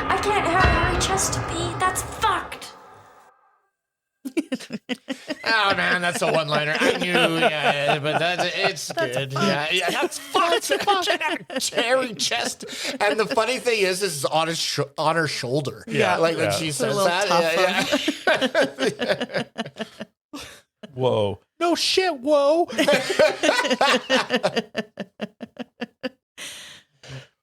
I can't have a hairy chest to pee. That's fucked. Oh man, that's a one-liner. I knew, yeah, but it's good. Yeah, that's fucked. Hairy chest, and the funny thing is on his on her shoulder. Yeah, like when she says that. Yeah. Whoa! No shit! Whoa!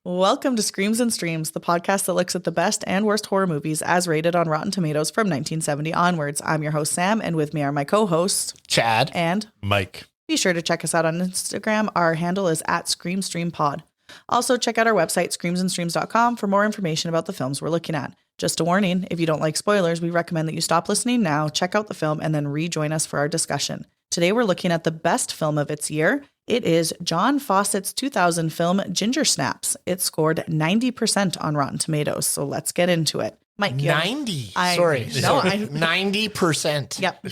Welcome to Screams and Streams, the podcast that looks at the best and worst horror movies as rated on Rotten Tomatoes from 1970 onwards. I'm your host, Sam, and with me are my co-hosts, Chad and Mike. Be sure to check us out on Instagram. Our handle is @ScreamStreamPod. Also, check out our website, screamsandstreams.com, for more information about the films we're looking at. Just a warning, if you don't like spoilers, we recommend that you stop listening now, check out the film, and then rejoin us for our discussion. Today, we're looking at the best film of its year. It is John Fawcett's 2000 film, Ginger Snaps. It scored 90% on Rotten Tomatoes, so let's get into it. Mike, 90. Sorry. 90%. Yep.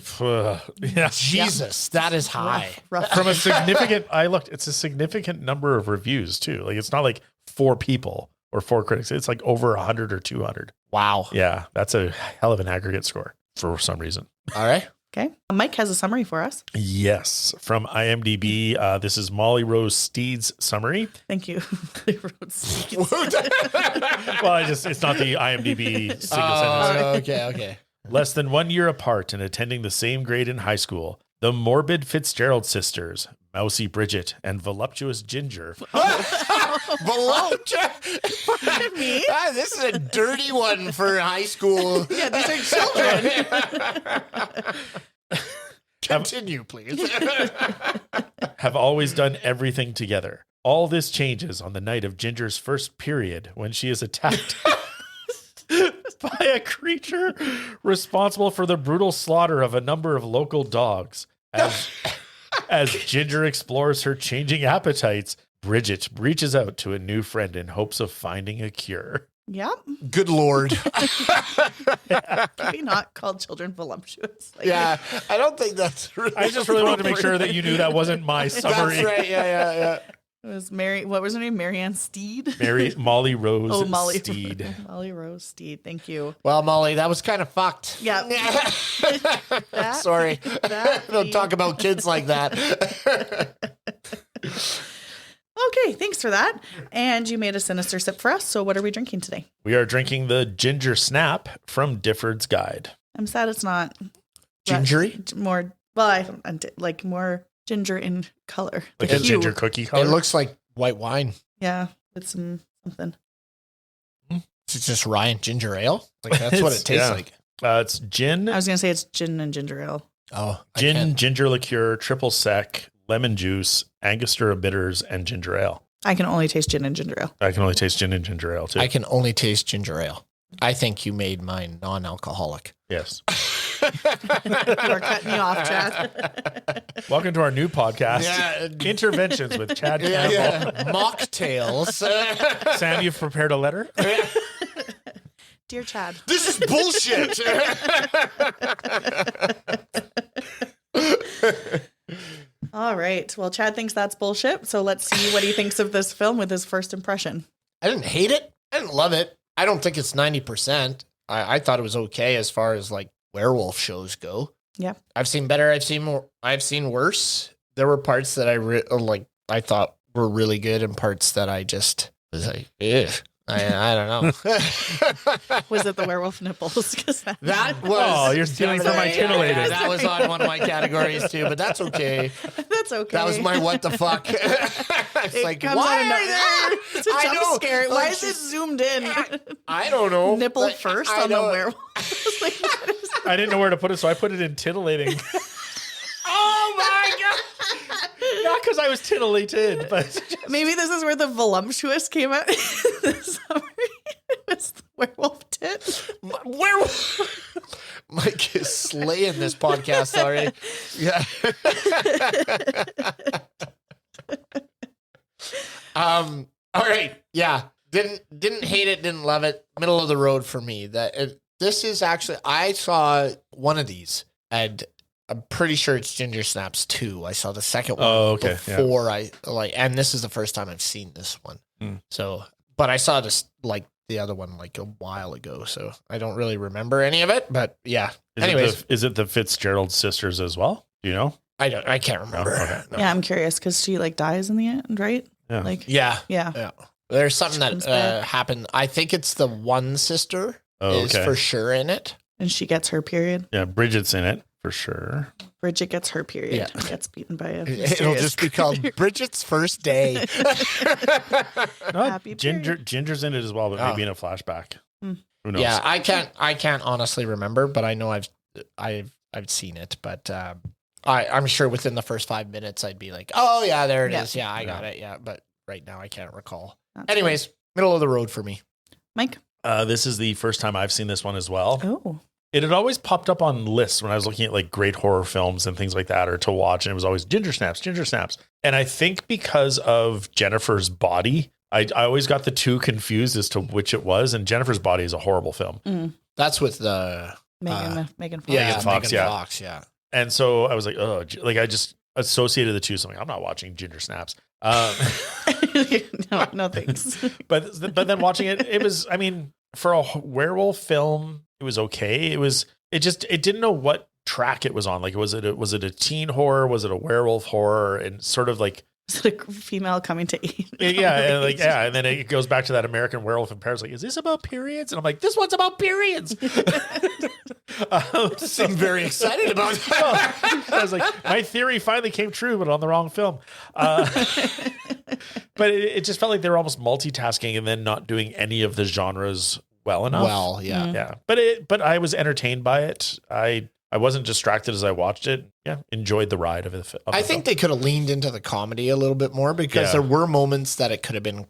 Yeah. Jesus, that is high. Rough. From a significant, it's a significant number of reviews too. Like it's not like 4 people or 4 critics. It's like over 100 or 200. Wow. Yeah, that's a hell of an aggregate score for some reason. All right. Okay. Mike has a summary for us. Yes, from IMDb. This is Molly Rose Steed's summary. Thank you. Well, it's not the IMDb single sentence. Okay. Less than 1 year apart and attending the same grade in high school, the morbid Fitzgerald sisters, Mousy Bridget and voluptuous Ginger. Voluptuous? Me? This is a dirty one for high school. Yeah, these are children. Continue, please. Have always done everything together. All this changes on the night of Ginger's first period when she is attacked by a creature responsible for the brutal slaughter of a number of local dogs. As Ginger explores her changing appetites, Bridget reaches out to a new friend in hopes of finding a cure. Yep. Good Lord. Can we not call children voluptuous? Like, Yeah, I don't think that's really I just really wanted to make sure that you knew that wasn't my summary. That's right. Yeah. It was what was her name? Marianne Steed? Molly Rose Molly. Steed. Molly Rose Steed. Thank you. Well, Molly, that was kind of fucked. Yeah. Sorry. Don't talk about kids like that. Okay, thanks for that. And you made a sinister sip for us. So what are we drinking today? We are drinking the Ginger Snap from Difford's Guide. I'm sad it's not Gingery? more. Well, I don't like more ginger in color. Like The a hue. ginger cookie color. It looks like white wine. Yeah, with something. It's just rye and ginger ale. Like that's what it tastes Yeah. like. It's gin, I was gonna say it's gin and ginger ale. Oh, gin, ginger liqueur, triple sec, lemon juice, Angostura bitters, and ginger ale. I can only taste gin and ginger ale. I can only taste gin and ginger ale too. I can only taste ginger ale. I think you made mine non-alcoholic. Yes. You are cutting me off, Chad. Welcome to our new podcast, Yeah. Interventions with Chad Campbell. Yeah. Mocktails. Sam, you've prepared a letter? Dear Chad. This is bullshit. All right. Well, Chad thinks that's bullshit. So let's see what he thinks of this film with his first impression. I didn't hate it. I didn't love it. I don't think it's 90%. I thought it was okay as far as like werewolf shows go. Yeah. I've seen better. I've seen more. I've seen worse. There were parts that I thought were really good and parts that I just was like, ugh. I don't know. Was it the werewolf nipples? That was. Oh, you're stealing from my titillating. Yeah, that was on one of my categories too, but that's okay. That's okay. That was my what the fuck. It's It like, comes why out of are nowhere. It's a I jump know. scare. Why Like, is it zoomed in? I don't know. Nipple Like, first I on the know. werewolf. Like, what is I didn't know where to put it, so I put it in titillating. Oh my god! Not because I was titillated, but Maybe this is where the voluptuous came out. The summary was the werewolf tit. Mike is slaying this podcast already. Yeah. All right. Yeah. Didn't hate it. Didn't love it. Middle of the road for me. This is actually. I saw one of these, and I'm pretty sure it's Ginger Snaps 2. I saw the second one before and this is the first time I've seen this one. So, but I saw this the other one like a while ago, so I don't really remember any of it. But yeah. Is it the Fitzgerald sisters as well? Do you know? I can't remember. Oh, okay. No. Yeah, I'm curious because she like dies in the end, right? Yeah. Like, Yeah. yeah. There's something Comes that back. happened. I think it's the one sister Oh, is okay. for sure in it. And she gets her period. Yeah, Bridget's in it for sure. Bridget gets her period. Yeah. And gets beaten by a It'll mysterious just be called Bridget's first day. No, Happy period. Ginger's in it as well, but maybe in a flashback. Hmm. Who knows? Yeah, I can't honestly remember, but I know I've seen it. But I'm sure within the first 5 minutes I'd be like, oh yeah, there it is. Yeah, I got it. Yeah, but right now I can't recall. That's Anyways, middle of the road for me. good. Mike. This is the first time I've seen this one as well. Oh. It had always popped up on lists when I was looking at like great horror films and things like that, or to watch, and it was always Ginger Snaps. And I think because of Jennifer's body, I always got the two confused as to which it was. And Jennifer's Body is a horrible film. That's with the Megan Fox. Megan Fox, yeah. Fox, yeah. And so I was like, oh, like I just associated the two. So I'm like, I'm not watching Ginger Snaps. No thanks. But then watching it was, I mean, for a werewolf film, it was okay. It didn't know what track it was on. Like, was it a teen horror? Was it a werewolf horror? And sort of like, Is it a female coming to age? yeah. And then it goes back to that American Werewolf in Paris. Like, is this about periods? And I'm like, this one's about periods. I'm very excited about that. I was like, my theory finally came true, but on the wrong film. But it just felt like they were almost multitasking and then not doing any of the genres well enough. Well, yeah. Mm. Yeah. But I was entertained by it. I wasn't distracted as I watched it. Yeah. Enjoyed the ride of the I think they could have leaned into the comedy a little bit more because there were moments that it could have been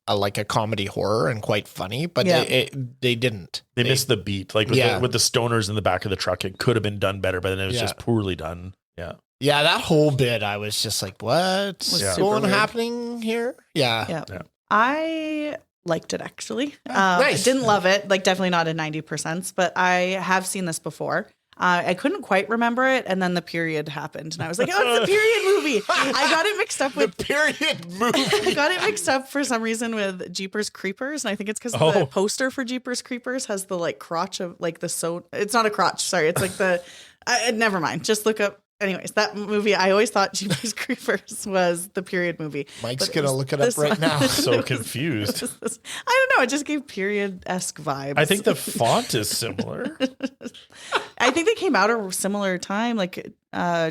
like a comedy horror and quite funny, but they didn't. They missed the beat. Like with the stoners in the back of the truck, it could have been done better, but then it was just poorly done. Yeah. Yeah, that whole bit, I was just like, what's happening here? Yeah. I liked it actually. Nice. I didn't love it, like definitely not a 90%, but I have seen this before. I couldn't quite remember it, and then the period happened, and I was like, "Oh, it's the period movie." I got it mixed up with the period movie. I got it mixed up for some reason with Jeepers Creepers, and I think it's because the poster for Jeepers Creepers has the like crotch of like the It's not a crotch, sorry. It's like the. Never mind. Just look up. Anyways, that movie, I always thought Jeepers Creepers was the period movie. Mike's going to look it up right now. So confused. I don't know. It just gave period-esque vibes. I think the font is similar. I think they came out at a similar time, like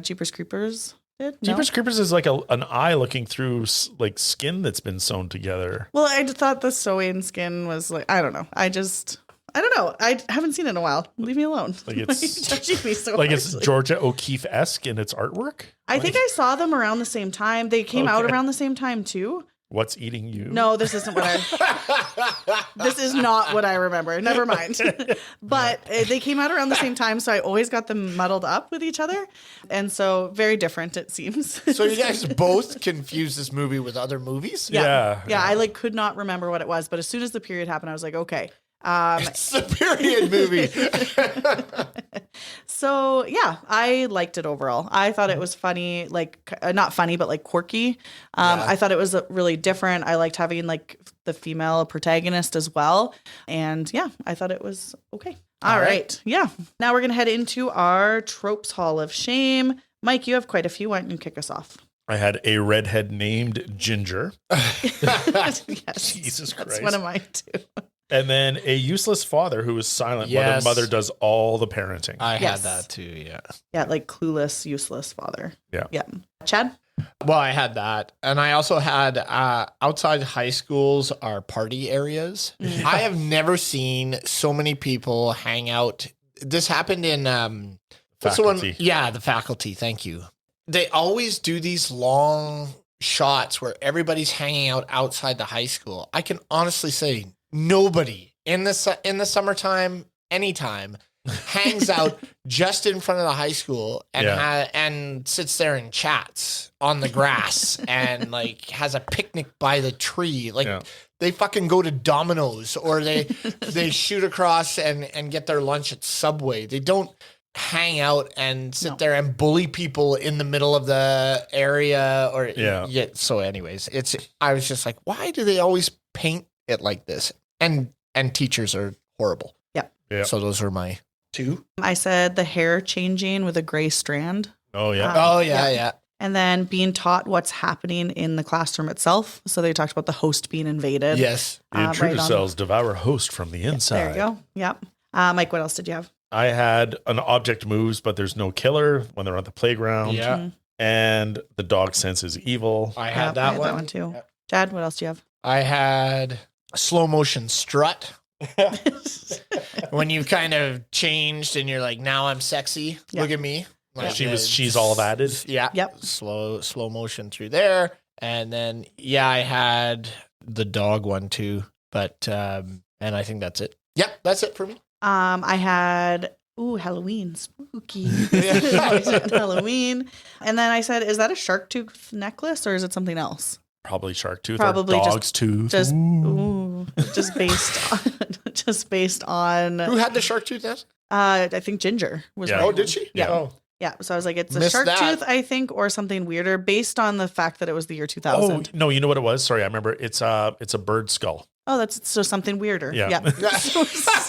Jeepers Creepers did. No? Jeepers Creepers is like an eye looking through like skin that's been sewn together. Well, I just thought the sewing skin was like, I don't know. I don't know. I haven't seen it in a while. Leave me alone. Like it's judging me so like harshly. it's Georgia O'Keeffe-esque in its artwork. I think I saw them around the same time. They came out around the same time too. What's Eating You? No, this isn't what this is not what I remember. Never mind. But they came out around the same time, so I always got them muddled up with each other. And so very different, it seems. So you guys both confused this movie with other movies? Yeah. I like could not remember what it was, but as soon as the period happened, I was like, okay. It's the period movie. So yeah, I liked it overall. I thought it was funny, like not funny, but like quirky. I thought it was really different. I liked having like the female protagonist as well. And yeah, I thought it was okay. All right. Yeah. Now we're going to head into our tropes hall of shame. Mike, you have quite a few. Why don't you kick us off? I had a redhead named Ginger. Yes, Jesus Christ. That's one of mine too. And then a useless father who is silent while the mother does all the parenting. I had that too, yeah. Yeah, like clueless, useless father. Yeah. Yeah. Chad? Well, I had that. And I also had outside high schools are party areas. I have never seen so many people hang out. This happened in what's the one? Yeah, the Faculty. Thank you. They always do these long shots where everybody's hanging out outside the high school. I can honestly say nobody in the summertime, anytime, hangs out just in front of the high school and and sits there and chats on the grass and like has a picnic by the tree. Like they fucking go to Domino's or they shoot across and get their lunch at Subway. They don't hang out and sit there and bully people in the middle of the area or so anyways, I was just like, why do they always paint it like this? And and teachers are horrible. Yep. Yeah. So those were my 2. I said the hair changing with a gray strand. Oh, yeah. Oh, yeah. And then being taught what's happening in the classroom itself. So they talked about the host being invaded. Yes. The intruder cells devour host from the inside. There you go. Yep. Mike, what else did you have? I had an object moves, but there's no killer when they're on the playground. Yeah. And the dog senses evil. I had Yep, that I had one. that one too. Yep. Chad, what else do you have? I had a slow motion strut. When you've kind of changed and you're like, now I'm sexy. Yeah. Look at me. Like, She's all that is. Yeah. Yep. Slow motion through there. And then, I had the dog one too. But, and I think that's it. Yep. That's it for me. I had Halloween, spooky. Halloween. And then I said, is that a shark tooth necklace or is it something else? Probably shark tooth Probably or dog's tooth. Just based on Who had the shark tooth nest? I think Ginger was Yeah. wearing Oh, did one. she? Yeah. Oh. Yeah. So I was like, it's a Missed shark that. tooth, I think, or something weirder based on the fact that it was the year 2000. Oh, no, you know what it was? Sorry, I remember. It's a bird skull. Oh, that's so something weirder. Yeah.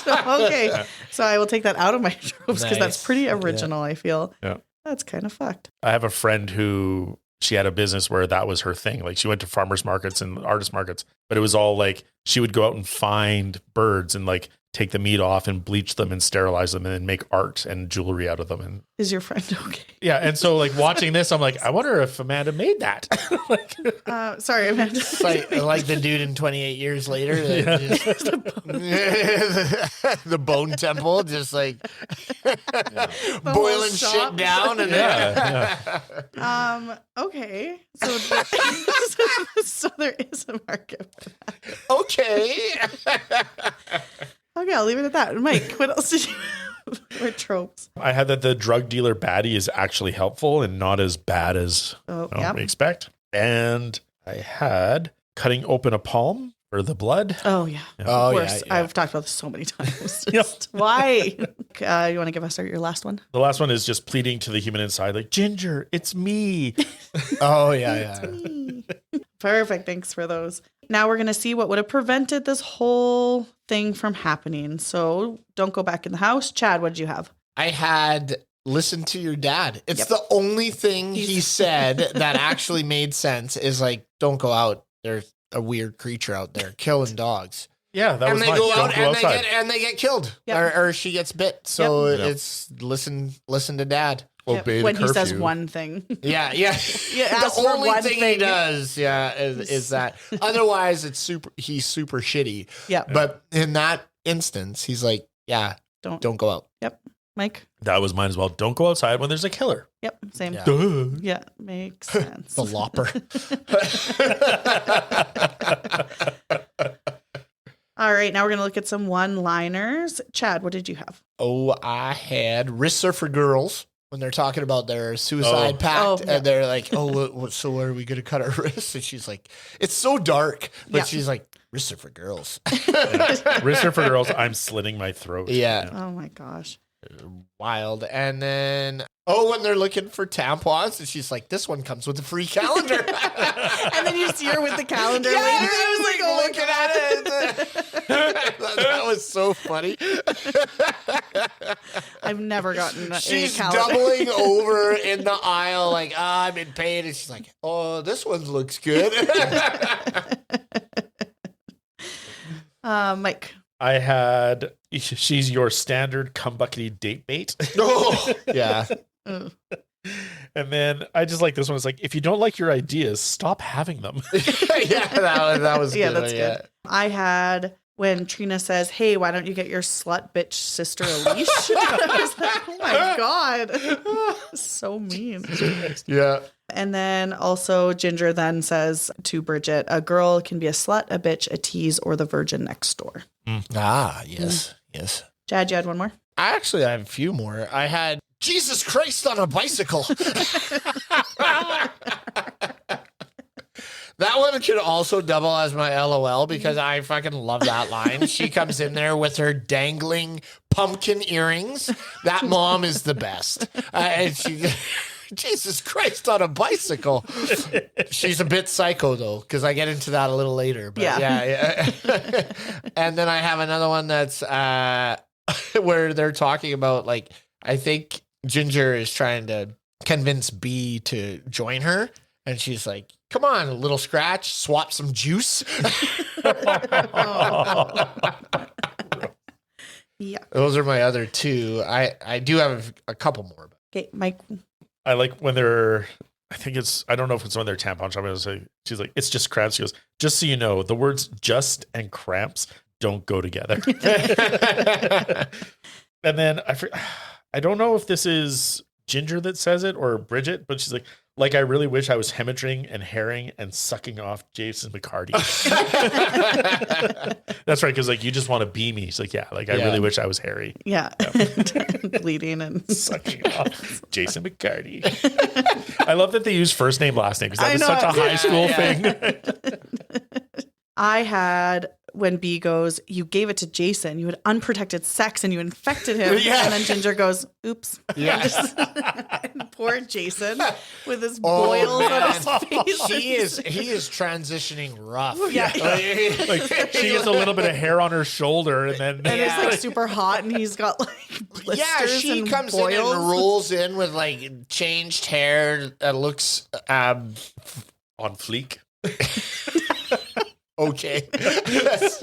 Okay. So I will take that out of my tropes because that's Nice. pretty original, I feel. Yeah. That's kind of fucked. I have a friend who she had a business where that was her thing. Like she went to farmers markets and artist markets, but it was all like she would go out and find birds and like take the meat off and bleach them and sterilize them and then make art and jewelry out of them. And Is your friend okay? yeah. And so like watching this, I'm like, I wonder if Amanda made that. Like, Sorry, I meant It's like the dude in 28 years later. The bone temple, just like boiling shit shop. down. And Okay. So, so there is a market for that. Okay. Okay, I'll leave it at that. Mike, what else did you have for tropes? I had that the drug dealer baddie is actually helpful and not as bad as Yeah. we expect. And I had cutting open a palm for the blood. Oh, yeah. Oh, Of yeah, course. yeah. I've talked about this so many times. Just why? You want to give us your last one? The last one is just pleading to the human inside, like, Ginger, it's me. Oh, yeah. Perfect. Thanks for those. Now we're going to see what would have prevented this whole thing from happening. So don't go back in the house. Chad, what did you have? I had listen to your dad. It's the only thing he said that actually made sense is like, don't go out. There's a weird creature out there killing dogs. Yeah, that And was they mine. go Don't out go outside. and they get killed. Yep. Or she gets bit. So Yep. it's listen to dad. Obey the When he says curfew. one thing. Yeah. Yeah, The ask for only one thing he thing. does, is that. Otherwise, he's super shitty. Yeah. But in that instance, he's like, don't go out. Yep. Mike? That was mine as well. Don't go outside when there's a killer. Yep. Same. Yeah. Duh. Yeah. Makes sense. The lopper. All right. Now we're going to look at some one-liners. Chad, what did you have? Oh, I had wrists are for girls when they're talking about their suicide pact. Oh, yeah. And they're like, so are we going to cut our wrists? And she's like, it's so dark. But Yeah. she's like, wrists are for girls. Wrists are for girls. I'm slitting my throat. Yeah. Oh, my gosh. Wild. And then, when they're looking for tampons, and she's like, this one comes with a free calendar. And then you see her with the calendar Yeah, later. I was like looking at it. That was so funny. I've never gotten She's a calendar. doubling over in the aisle, like, I'm in pain. And she's like, oh, this one looks good. Mike. I had, she's your standard cumbuckety date bait. Oh, yeah. Ugh. And then I just like this one. It's like, if you don't like your ideas, stop having them. Yeah, that was Yeah, good. that's good. I had when Trina says, hey, why don't you get your slut bitch sister a leash? I was like, oh my God. So mean. Yeah. And then also Ginger then says to Bridget, a girl can be a slut, a bitch, a tease, or the virgin next door. Ah, yes. Yes. Chad, you had one more? I have a few more. I had Jesus Christ on a bicycle. That one could also double as my LOL because I fucking love that line. She comes in there with her dangling pumpkin earrings. That mom is the best. And Jesus Christ, on a bicycle. She's a bit psycho, though, because I get into that a little later. But yeah. And then I have another one that's where they're talking about, like, I think Ginger is trying to convince B to join her. And she's like, come on, a little scratch, swap some juice. Yeah. Those are my other two. I do have a couple more. Okay, Mike. I like when I don't know if it's when they're tampon shopping. She's like, it's just cramps. She goes, just so you know, the words just and cramps don't go together. And then I don't know if this is Ginger that says it or Bridget, but she's like I really wish I was hemorrhaging and herring and sucking off Jason McCarty. That's right, because like you just want to be me. She's like, I really wish I was hairy. Yeah. Bleeding and sucking off Jason McCarty. I love that they use first name, last name, because that was such a high school thing. I had when B goes, you gave it to Jason, you had unprotected sex and you infected him. Yeah. And then Ginger goes, oops. Yeah. And poor Jason with his boils on his face. He is transitioning rough. Yeah. Like she gets a little bit of hair on her shoulder and then And it's like super hot and he's got like blisters. Yeah, she and comes boils. in and rolls in with like changed hair that looks on fleek. okay.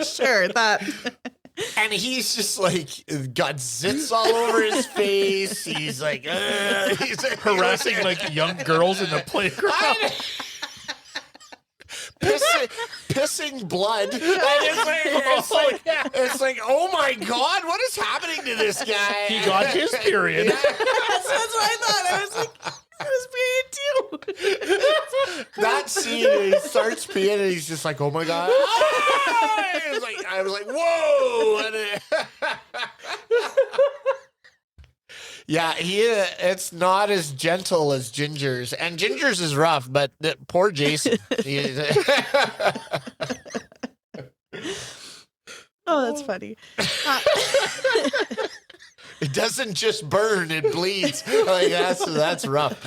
Sure, that. And he's just like got zits all over his face. He's like Harassing like young girls in the playground. Pissing blood. And it's like, oh my God, what is happening to this guy? He got his period. That's what I thought. I was like, I was being too. That scene, he starts peeing and he's just like, oh my God. I was like, whoa. Yeah, it's not as gentle as Ginger's. And Ginger's is rough, but poor Jason. Oh, that's funny. It doesn't just burn, it bleeds. Like that's rough.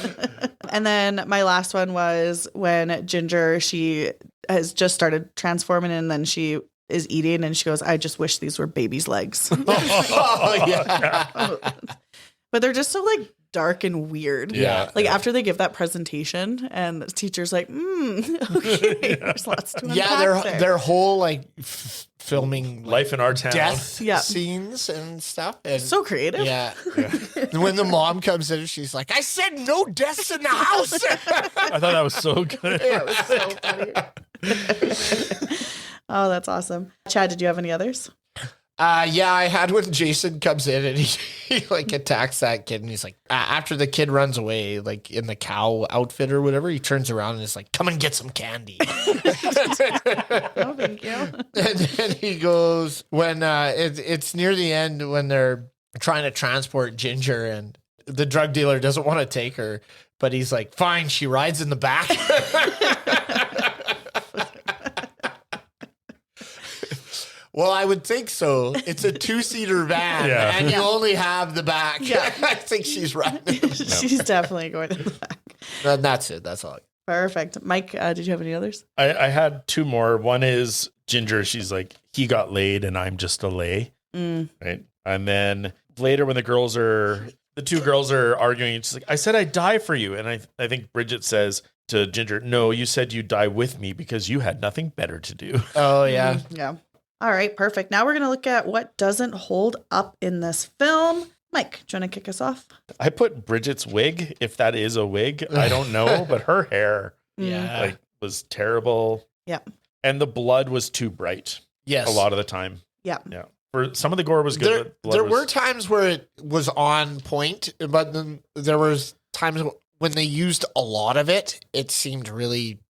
And then my last one was when Ginger, she has just started transforming and then she is eating and she goes, I just wish these were baby's legs. Oh, yeah. But they're just so like dark and weird. Yeah. Like after they give that presentation and the teacher's like, okay, there's lots to unpack there. Their whole like filming Life in our town. death scenes and stuff. And so creative. yeah. When the mom comes in, she's like, I said no deaths in the house. I thought that was so good. It was so funny. Oh, that's awesome. Chad, did you have any others? Yeah, I had when Jason comes in and he like attacks that kid and he's like, after the kid runs away, like in the cow outfit or whatever, he turns around and is like, come and get some candy. Oh, thank you. And then he goes, when it's near the end when they're trying to transport Ginger and the drug dealer doesn't want to take her, but he's like, fine, she rides in the back. Well, I would think so. It's a 2-seater van, and you only have the back. Yeah. I think she's right. She's definitely going in the back. And that's it. That's all. Perfect. Mike, did you have any others? I had two more. One is Ginger. She's like, he got laid and I'm just a lay. Right. And then later when the two girls are arguing, she's like, I said I'd die for you. And I think Bridget says to Ginger, no, you said you'd die with me because you had nothing better to do. Oh, yeah. Yeah. All right, perfect. Now we're going to look at what doesn't hold up in this film. Mike, do you want to kick us off? I put Bridget's wig, if that is a wig. I don't know, but her hair was terrible. Yeah. And the blood was too bright. Yes. A lot of the time. Yeah. Yeah. For some of the gore was good. There were times where it was on point, but then there was times when they used a lot of it. It seemed really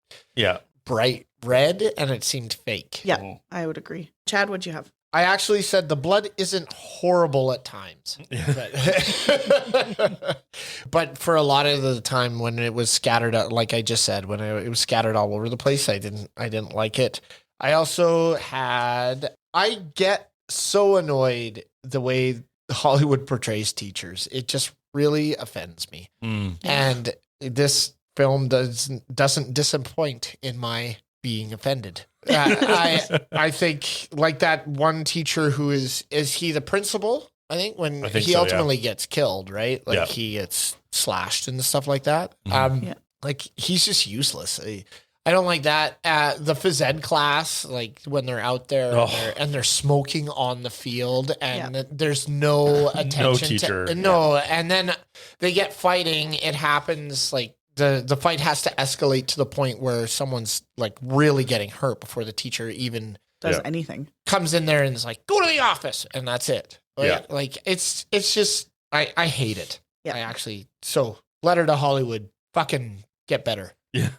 bright red and it seemed fake. Yeah, I would agree. Chad, what'd you have? I actually said the blood isn't horrible at times, but for a lot of the time when it was scattered out, like I just said, when it was scattered all over the place, I didn't like it. I also I get so annoyed the way Hollywood portrays teachers. It just really offends me. And this film doesn't disappoint in my being offended. I think like that one teacher who is he the principal? I think he ultimately gets killed, right? Like he gets slashed and stuff like that. Like he's just useless. I don't like that. The phys ed class, like when they're out there and they're smoking on the field and there's no attention. No teacher. And then they get fighting. It happens like the fight has to escalate to the point where someone's like really getting hurt before the teacher even does anything. Comes in there and is like, go to the office. And that's it. Like it's just, I hate it. Yeah. So letter to Hollywood, fucking get better. Yeah.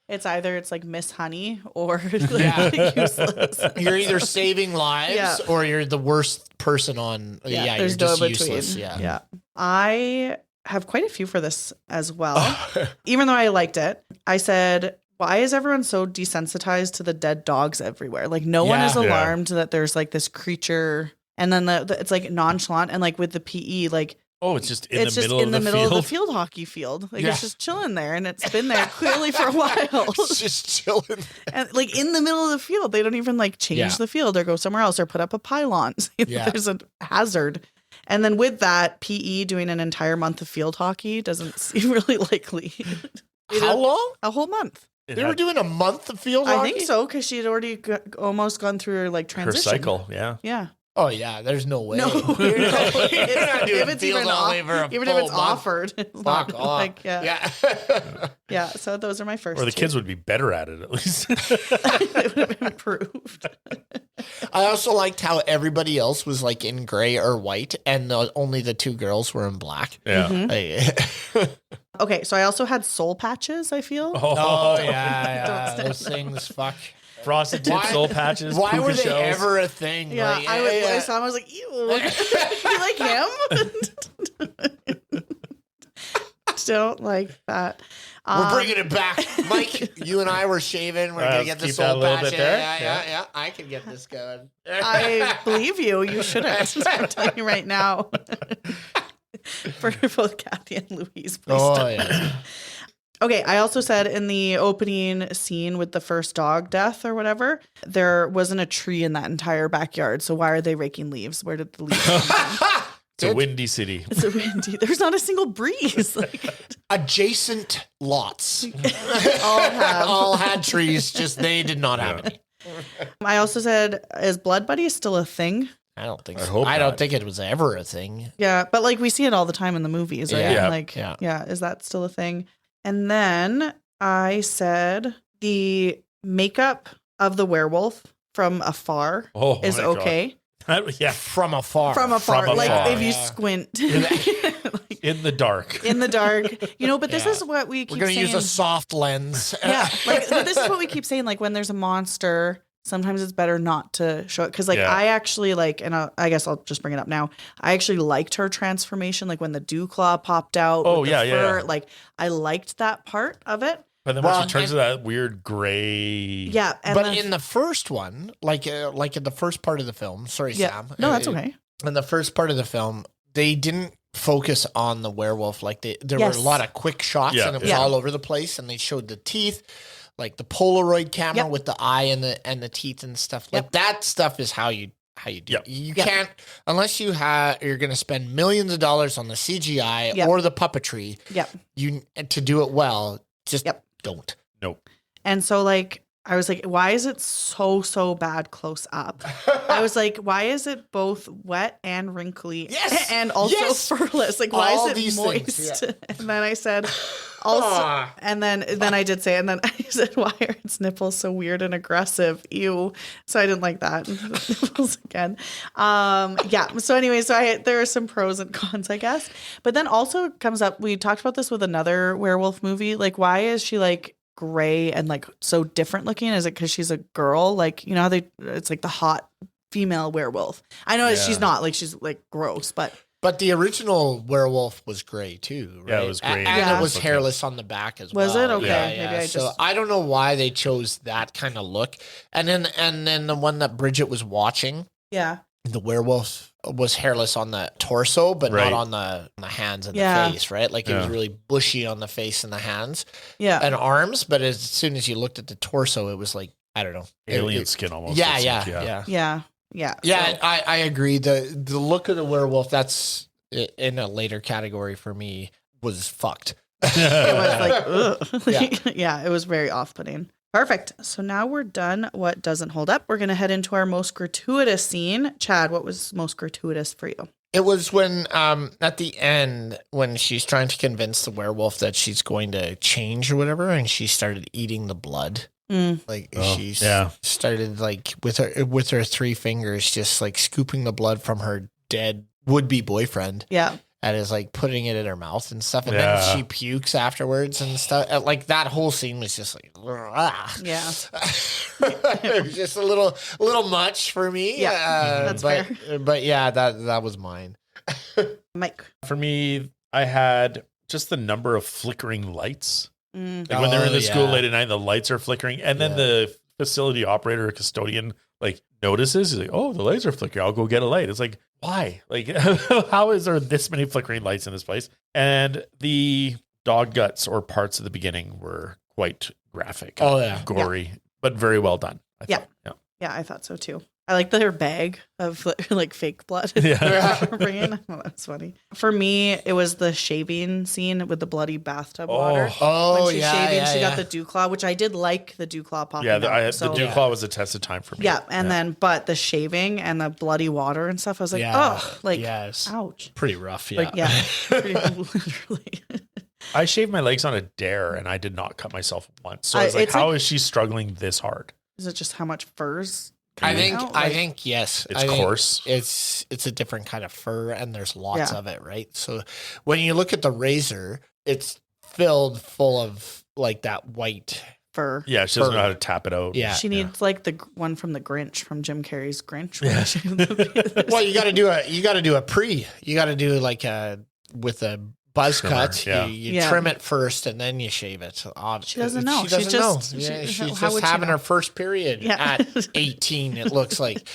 It's either like Miss Honey or like useless. You're either saving lives or you're the worst person on. Yeah, there's you're just no useless. between. Yeah. I have quite a few for this as well. Even though I liked it, I said, why is everyone so desensitized to the dead dogs everywhere? Like no one is alarmed that there's like this creature, and then it's like nonchalant, and like with the PE, like. Oh, it's just in the middle of the field hockey field. Like it's just chilling there, and it's been there clearly for a while. It's just chilling. And like in the middle of the field, they don't even like change the field or go somewhere else or put up a pylon. There's a hazard. And then with that, PE doing an entire month of field hockey doesn't seem really likely. How long? A whole month. They were doing a month of field hockey? I think so, because she had already almost gone through her like transition. Her cycle, yeah. Yeah. Oh yeah, there's no way. No, You're not doing if field hockey for a even if it's offered, it's fuck not, off. like yeah. So those are my first. Or the kids would be better at it at least. They would have improved. I also liked how everybody else was like in gray or white, and only the two girls were in black. Yeah. Mm-hmm. Okay, so I also had soul patches. I feel. Oh yeah. Those things, fuck. Frosted tip soul patches. Why were they shells. ever a thing? Yeah, like, I saw him. I was like, ew. You like him? Don't like that. We're bringing it back. Mike, you and I were shaving. We're going to get the soul patch. Yeah. I can get this going. I believe you. You shouldn't. I'm telling you right now. For both Kathy and Louise, please don't. Okay, I also said in the opening scene with the first dog death or whatever, there wasn't a tree in that entire backyard. So why are they raking leaves? Where did the leaves come from? It's a windy city. It's a windy. There's not a single breeze. Adjacent lots all had trees. Just they did not have any. I also said, is Blood Buddy still a thing? I don't think so. I don't think it was ever a thing. Yeah, but like we see it all the time in the movies, right? Yeah. Is that still a thing? And then I said the makeup of the werewolf from afar is okay. Yeah, from afar. Like if you squint. In the dark. But this is what we keep saying. We're going to use a soft lens. Yeah. But this is what we keep saying. Like when there's a monster, sometimes it's better not to show it. Because I actually and I guess I'll just bring it up now. I actually liked her transformation. Like when the dew claw popped out. Fur, like I liked that part of it. But then once it turns to that weird gray. Yeah. But in the first one, like in the first part of the film, Sam. No, that's okay. In the first part of the film, they didn't focus on the werewolf. Like there were a lot of quick shots and it was all over the place. And they showed the teeth, like the Polaroid camera with the eye and the teeth and stuff. Like that stuff is how you do it. You can't, unless you're going to spend millions of dollars on the CGI or the puppetry. To do it well, just don't. Nope. And so like I was like, why is it so bad close up? I was like, why is it both wet and wrinkly and also furless? Like why is it moist? And then I said also and then I did say, and then I said, why are its nipples so weird and aggressive? Ew. So I didn't like that. Nipples again. So anyway, there are some pros and cons, I guess. But then also comes up, we talked about this with another werewolf movie. Like, why is she like gray and like so different looking? Is it because she's a girl? Like, you know how it's like the hot female werewolf. I know she's not like, she's like gross, but the original werewolf was gray too, right? Yeah, it was gray. And it was hairless on the back as well. Was it? Okay. Yeah. Maybe I don't know why they chose that kind of look. And then the one that Bridget was watching. Yeah. The werewolf was hairless on the torso, but Right. not on the hands and Yeah. the face, right? Like it was Yeah. really bushy on the face and the hands Yeah. and arms. But as soon as you looked at the torso, it was like, I don't know. Alien skin almost. Yeah, it yeah, seemed, yeah. Yeah. Yeah, So- I agree. The look of the werewolf, that's in a later category for me, was fucked. it was like, ugh. Yeah. Yeah, it was very off-putting. Perfect. So now we're done. What doesn't hold up? We're going to head into our most gratuitous scene. Chad, what was most gratuitous for you? It was when, at the end, when she's trying to convince the werewolf that she's going to change or whatever, and she started eating the blood. Like she started like with her 3 fingers, just like scooping the blood from her dead would-be boyfriend. Yeah. And is like putting it in her mouth and stuff, and Yeah. then she pukes afterwards and stuff. Like that whole scene was just like, Yeah. it was just a little much for me. Yeah, that's but, fair. But yeah, that was mine. Mike. For me, I had just the number of flickering lights. Mm. Like when they're in the school yeah. late at night, the lights are flickering, and then Yeah. the facility operator or custodian like notices. He's like, "Oh, the lights are flickering. I'll go get a light." It's like, why? Like, how is there this many flickering lights in this place? And the dog guts or parts of the beginning were quite graphic. Oh, yeah. gory, but very well done. I Yeah. thought. Yeah. Yeah, I thought so too. I like their bag of like fake blood. Yeah. Bringing. Oh, that's funny. For me, it was the shaving scene with the bloody bathtub water. Oh, When she's yeah, shaving, yeah, she yeah. got the dew claw, which I did like the dew claw popping Yeah, out. the dew Yeah. claw was a test of time for me. Yeah, and then but the shaving and the bloody water and stuff, I was like, Yeah. oh, like, Yes. ouch. Pretty rough. Yeah. Like, yeah, pretty literally. I shaved my legs on a dare, and I did not cut myself once. So I was like, it's "How like- is she struggling this hard?" Is it just how much fur's I coming think out? I Like, think yes. It's I think coarse. It's a different kind of fur, and there's lots Yeah. of it, right? So when you look at the razor, it's filled full of like that white. fur. Yeah, she doesn't know Fur. how to tap it out. Yeah. She needs like the one from the Grinch, from Jim Carrey's Grinch. Yeah. Well, you got to do a pre. You got to do like with a buzz Trimmer, cut. yeah. You Yeah. trim it first, and then you shave it. She doesn't know. She She's doesn't know. just- Yeah, she- she's how just would she having know? her first period Yeah. at 18. It looks like.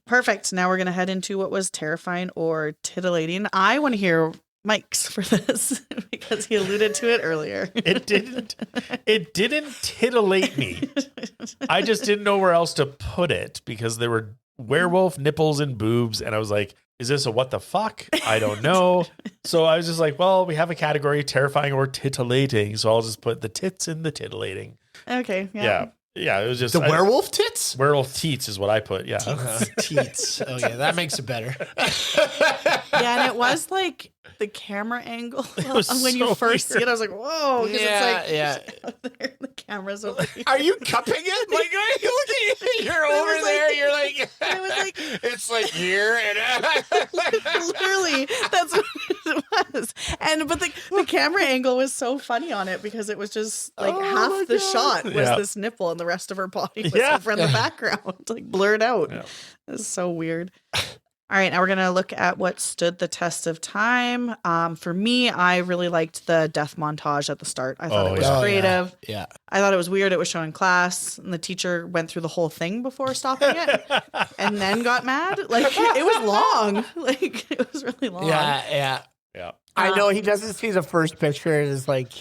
Perfect. Now we're going to head into what was terrifying or titillating. I want to hear Mike's for this because he alluded to it earlier. It didn't titillate me. I just didn't know where else to put it because there were werewolf nipples and boobs, and I was like, is this a what the fuck? I don't know. So I was just like, well, we have a category, terrifying or titillating, so I'll just put the tits in the titillating. Okay. Yeah. Yeah, it was just The werewolf tits? werewolf teats is what I put. Yeah. Teats. Okay, that makes it better. Yeah, and it was like the camera angle was when you so first see it. I was like, "Whoa!" 'cause Yeah, it's like yeah. she's out there, the camera's over here. Are you cupping it? Like, are you looking? You're It over was like- there. You're like, it was like- it's like here and Literally, that's what it was. And but the camera angle was so funny on it because it was just like Oh my half the God. shot was Yeah. this nipple and the rest of her body was Yeah. over in the background, like blurred out. Yeah. It's so weird. All right, now we're gonna look at what stood the test of time. For me, I really liked the death montage at the start. I thought Oh, it was yeah. creative. Yeah. I thought it was weird. It was shown in class, and the teacher went through the whole thing before stopping it, and then got mad. Like it was long. Like it was really long. Yeah. Yeah. I know he doesn't see the first picture and is like,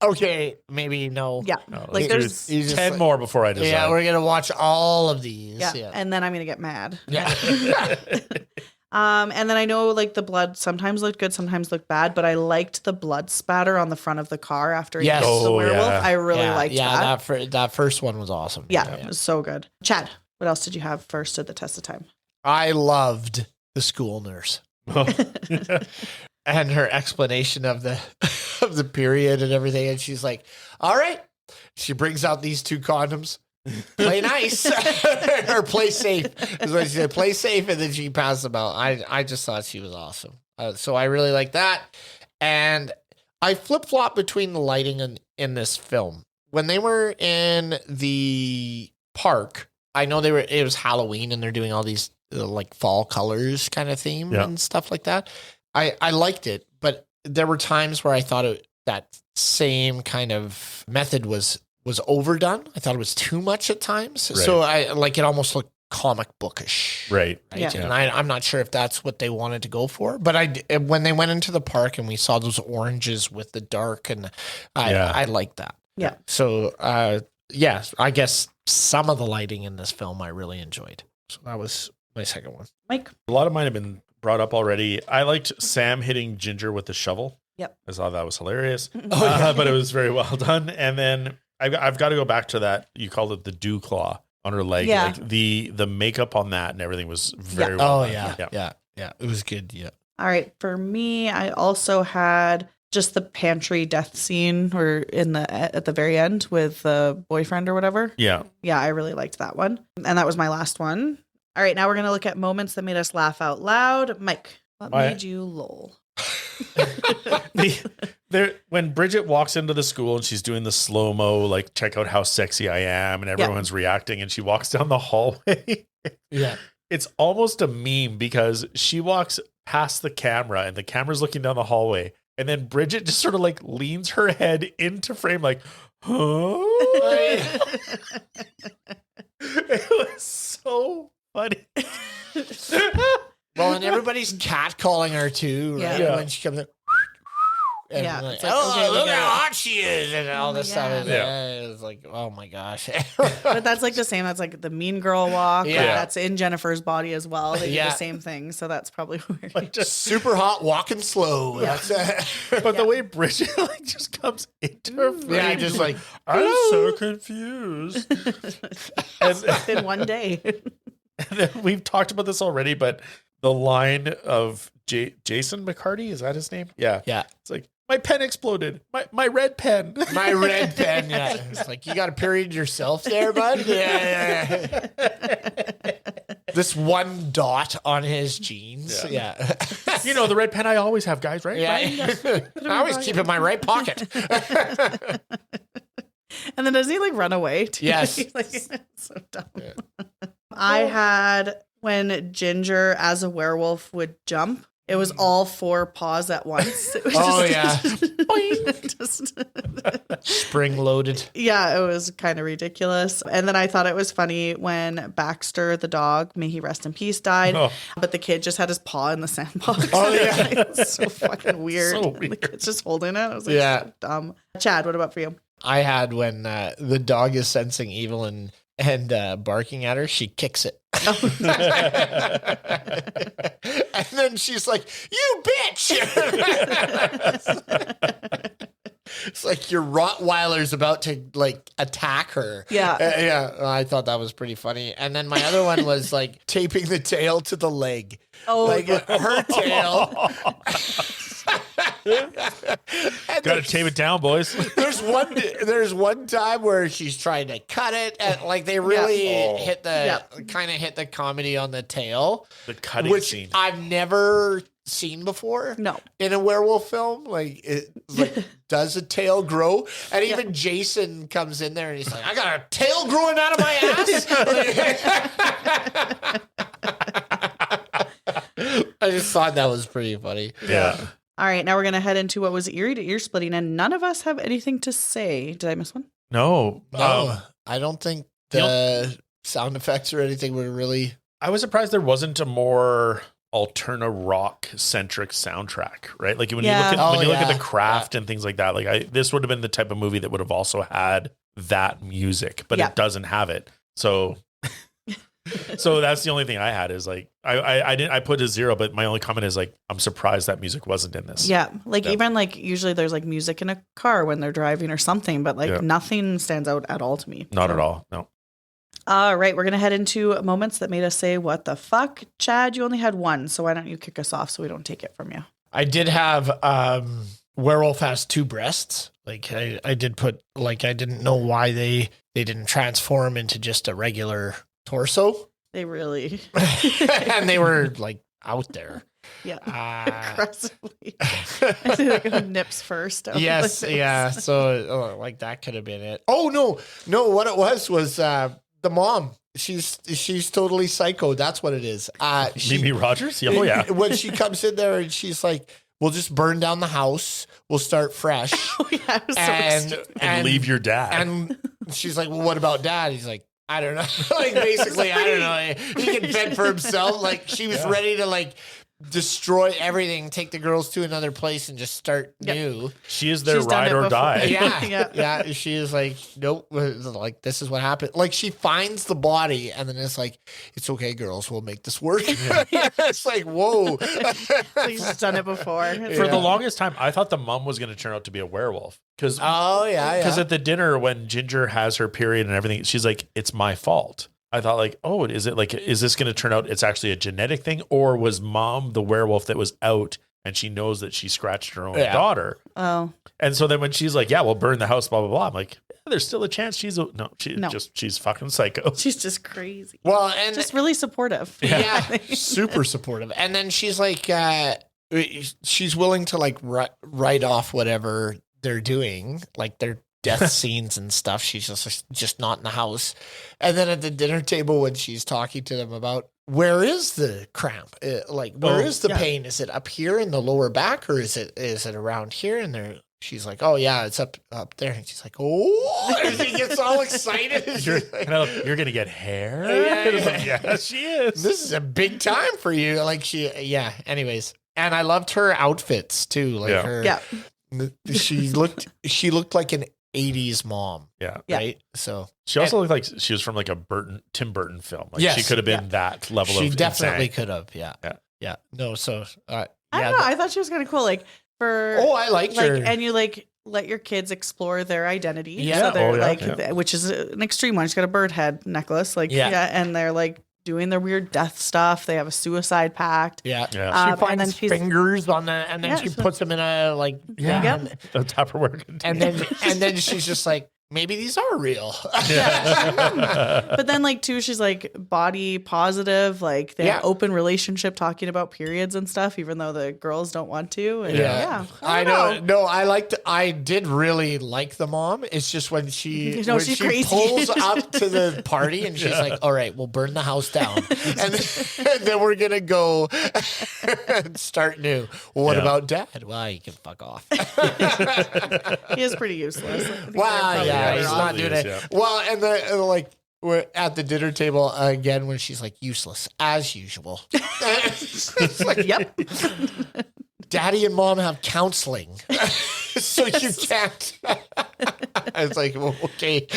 okay, maybe no. Yeah. No, Like let's do there's 10 more before I decide. Yeah, we're gonna watch all of these. yeah. Yeah. And then I'm gonna get mad. Yeah. And then I know like the blood sometimes looked good, sometimes looked bad, but I liked the blood spatter on the front of the car after he Yes. killed the Oh, werewolf. yeah. I really liked yeah, that. that first one was awesome. Yeah, it was so good. Chad, what else did you have first at the test of time? I loved the school nurse and her explanation of the of the period and everything. And she's like, "All right." She brings out these 2 condoms. Play nice or play safe is what she said. Play safe, and then she passed them out. I just thought she was awesome. So I really like that. And I flip flop between the lighting in this film. When they were in the park, I know it was Halloween and they're doing all these like fall colors kind of theme Yeah. and stuff like that. I liked it, but there were times where I thought that same kind of method was overdone. I thought it was too much at times. Right. So I like it almost looked comic bookish. Right. Yeah. And I'm not sure if that's what they wanted to go for, but when they went into the park and we saw those oranges with the dark, and I liked that. Yeah. So, yes, I guess some of the lighting in this film I really enjoyed. So that was my second one. Mike. A lot of mine have been brought up already. I liked Sam hitting Ginger with the shovel. Yep. I thought that was hilarious, but it was very well done. And then I've got to go back to that. You called it the dew claw on her leg. Yeah. Like the makeup on that and everything was very well done. Yeah. It was good. Yeah. All right. For me, I also had just the pantry death scene or at the very end with the boyfriend or whatever. Yeah. Yeah, I really liked that one. And that was my last one. All right, now we're going to look at moments that made us laugh out loud. Mike, what made you lol? When Bridget walks into the school and she's doing the slow-mo, like, check out how sexy I am, and everyone's reacting, and she walks down the hallway. Yeah. It's almost a meme because she walks past the camera and the camera's looking down the hallway. And then Bridget just sort of like leans her head into frame like, huh? It was so funny. Well, and everybody's catcalling her too, right? Yeah. When she comes in. And Yeah, like, it's like, oh, okay, we look got how it. hot she is, and all this stuff. Yeah. It's like, oh my gosh. But that's like the same. That's like the mean girl walk. Yeah. Like that's in Jennifer's body as well. They do Yeah. the same thing. So that's probably weird. Like just, Super hot, walking slow. Yeah. but the way Bridget like just comes into her frame, Yeah, just like, I'm hello. so confused. In one day. And then we've talked about this already, but the line of Jason McCarty, is that his name? Yeah. Yeah. It's like, my pen exploded. My red pen. My red pen. Yeah. It's like, you got a period yourself there, bud? Yeah. This one dot on his jeans. Yeah. You know, the red pen I always have, guys, right? Yeah. I always keep it in my right pocket. And then doesn't he like run away too? Yes. He's like, so dumb. I had when Ginger as a werewolf would jump. It was all four paws at once. It was just Spring loaded. yeah, it was kind of ridiculous. And then I thought it was funny when Baxter, the dog, may he rest in peace, died. Oh. But the kid just had his paw in the sandbox. Oh, yeah. It was so fucking weird. So The weird. kid's just holding it. I was like, Yeah. so dumb. Chad, what about for you? I had when the dog is sensing evil and barking at her, she kicks it. And then she's like, "You bitch!" It's like your Rottweiler's about to like attack her. Yeah. Yeah. I thought that was pretty funny. And then my other one was like taping the tail to the leg. Oh, Like her tail. Gotta tape it down, boys. There's one time where she's trying to cut it, and like they really hit the comedy on the tail, The cutting which scene. I've never seen before. No. In a werewolf film, does a tail grow? And even Jason comes in there and he's like, "I got a tail growing out of my ass." I just thought that was pretty funny. Yeah. All right, now we're going to head into what was eerie to ear splitting, and none of us have anything to say. Did I miss one? No. No, I don't think the sound effects or anything were really. I was surprised there wasn't a more alterna rock centric soundtrack, right? Like when you look at The Craft and things like that, like this would have been the type of movie that would have also had that music, but it doesn't have it. So so that's the only thing I had is like I put a 0, but my only comment is like I'm surprised that music wasn't in this. Yeah, like even like usually there's like music in a car when they're driving or something, but like nothing stands out at all to me. Not at all. No. All right, we're going to head into moments that made us say, what the fuck? Chad, you only had one, so why don't you kick us off so we don't take it from you? I did have werewolf has two breasts. Like I did put like I didn't know why they didn't transform into just a regular torso. They really And they were like out there. Yeah. Aggressively. I think they go nips first. Yes, yeah. So like that could have been it. Oh no, what it was the mom. She's totally psycho. That's what it is. Mimi Rogers? Oh yeah. When she comes in there and she's like, "We'll just burn down the house. We'll start fresh." Oh, yeah, it was so and leave your dad. And she's like, "Well, what about dad?" He's like, I don't know. Like basically, I don't know. He can fend for himself. Like she was ready to like destroy everything, take the girls to another place, and just start new. She is their She's done ride it or before. die. Yeah. She is like, nope. Like this is what happened. Like she finds the body, and then it's like, it's okay, girls, we'll make this work. It's like, whoa. She's done it before. For the longest time, I thought the mom was going to turn out to be a werewolf. Because at the dinner when Ginger has her period and everything, she's like, it's my fault. I thought like, oh, is this going to turn out it's actually a genetic thing? Or was mom the werewolf that was out and she knows that she scratched her own daughter? Oh. And so then when she's like, yeah, we'll burn the house, blah, blah, blah. I'm like, there's still a chance she's she's fucking psycho. She's just crazy. Well, and just really supportive. Yeah, super supportive. And then she's like, she's willing to like write off whatever they're doing, like their death scenes and stuff. She's just not in the house. And then at the dinner table when she's talking to them about where is the cramp, where is the pain? Is it up here in the lower back or is it around here? And she's like, oh yeah, it's up there. And she's like, oh, and she gets all excited. You're gonna get hair. Yeah, she is. This is a big time for you. Like anyways. And I loved her outfits too. Like she looked like an 80s mom. Yeah. Right. So she also looked like she was from like a Tim Burton film. Like she could have been that level of. She definitely insane. could have. Yeah. No. So I don't know. I thought she was kind of cool. Like I liked her. And you like let your kids explore their identity. Yeah. So they're which is an extreme one. She's got a bird head necklace. And they're like doing their weird death stuff. They have a suicide pact. Yeah. Yeah. She finds fingers on the, and then she puts them in a the Tupperware container. And then she's just like, maybe these are real. But then like too, she's like body positive. Like they have open relationship talking about periods and stuff, even though the girls don't want to. And I know. No, I did really like the mom. It's just when she she's crazy. Pulls up to the party and she's like, all right, we'll burn the house down. and then we're going to go and start new. Well, what about dad? Well, you can fuck off. He is pretty useless. Wow. Yeah, he's not doing it. Yeah. Well, and we're at the dinner table again when she's like useless as usual. It's like, yep. Daddy and mom have counseling, so you can't. I was like, well, okay.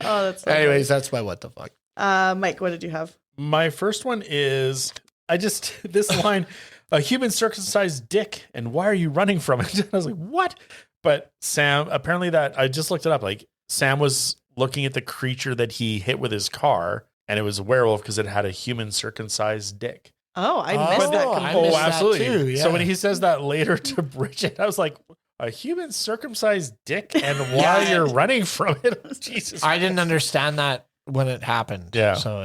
Oh, that's. So Anyways, that's my what the fuck. Mike, what did you have? My first one is this line, a human circumcised dick, and why are you running from it? I was like, what? But Sam, apparently that I just looked it up. Like Sam was looking at the creature that he hit with his car, and it was a werewolf because it had a human circumcised dick. Oh, I missed that. Oh, absolutely. Too, yeah. So when he says that later to Bridget, I was like, a human circumcised dick, and why you're running from it? Jesus, I didn't understand that when it happened. Yeah. So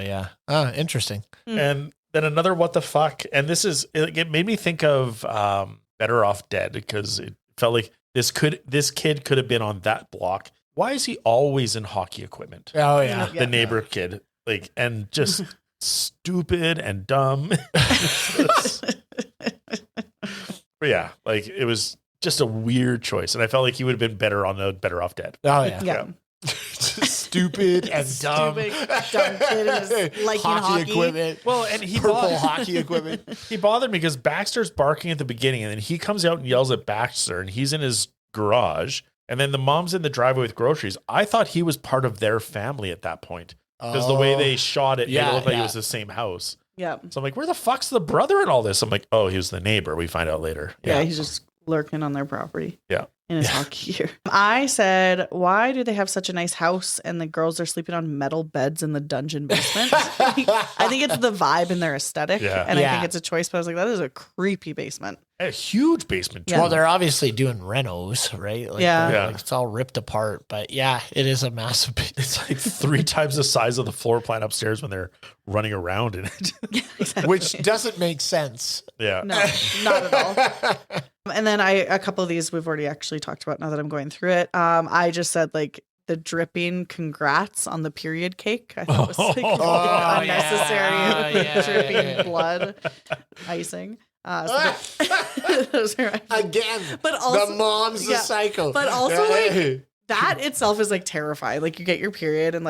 interesting. And then another what the fuck, and it made me think of Better Off Dead because it felt like this kid could have been on that block. Why is he always in hockey equipment? Oh yeah, the neighbor kid, and just stupid and dumb. But yeah, it was just a weird choice, and I felt like he would have been better on the Better Off Dead. Oh yeah. Stupid and dumb. Dumb kid is liking hockey equipment. Well, and purple hockey equipment. He bothered me because Baxter's barking at the beginning, and then he comes out and yells at Baxter, and he's in his garage, and then the mom's in the driveway with groceries. I thought he was part of their family at that point because the way they shot it, made it look like it was the same house. Yeah. So I'm like, where the fuck's the brother in all this? I'm like, oh, he was the neighbor. We find out later. Yeah, he's just lurking on their property. Yeah. In his hockey gear. I said, why do they have such a nice house and the girls are sleeping on metal beds in the dungeon basement? I think it's the vibe and their aesthetic. Yeah. And I think it's a choice, but I was like, that is a creepy basement. A huge basement. Yeah. Well, they're obviously doing renos, right? It's all ripped apart, but yeah, it is a massive. It's like 3 times the size of the floor plan upstairs when they're running around in it. Exactly. Which doesn't make sense. Yeah. No, not at all. And then a couple of these we've already actually talked about now that I'm going through it. I just said the dripping congrats on the period cake. I thought was unnecessary dripping blood icing. Those are Again, but also the mom's a psycho. But also that itself is terrifying. You get your period and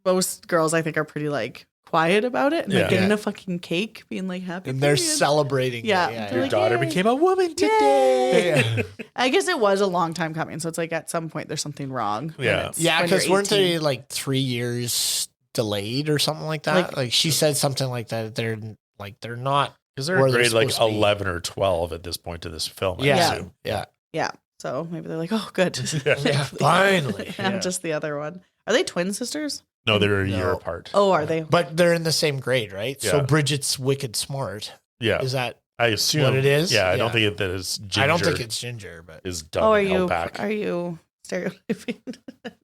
most girls I think are pretty like quiet about it and Yeah. like getting Yeah. a fucking cake, being like happy. And they're period. celebrating. Yeah. it. They're Your like, daughter yay. became a woman today. Yeah. I guess it was a long time coming, so it's like at some point there's something wrong. when Yeah. it's- Yeah, when you're because weren't 18. they like 3 years delayed or something like that? Like- Like she said something like that. They're not. Because they're Where in they're grade like supposed to be. 11 or 12 at this point of this film. I Yeah. assume. Yeah. Yeah. So maybe they're like, oh, good. Yeah. Finally. I'm Yeah. just the other one. Are they twin sisters? No, they're a No. year apart. Oh, are they? But they're in the same grade, right? So Yeah. Bridget's wicked smart. Yeah. Is that? I assume what it is? Yeah, I don't Yeah. think that is Ginger. I don't think it's Ginger, but is dumb Oh, are and held you? back. Are you stereotyping?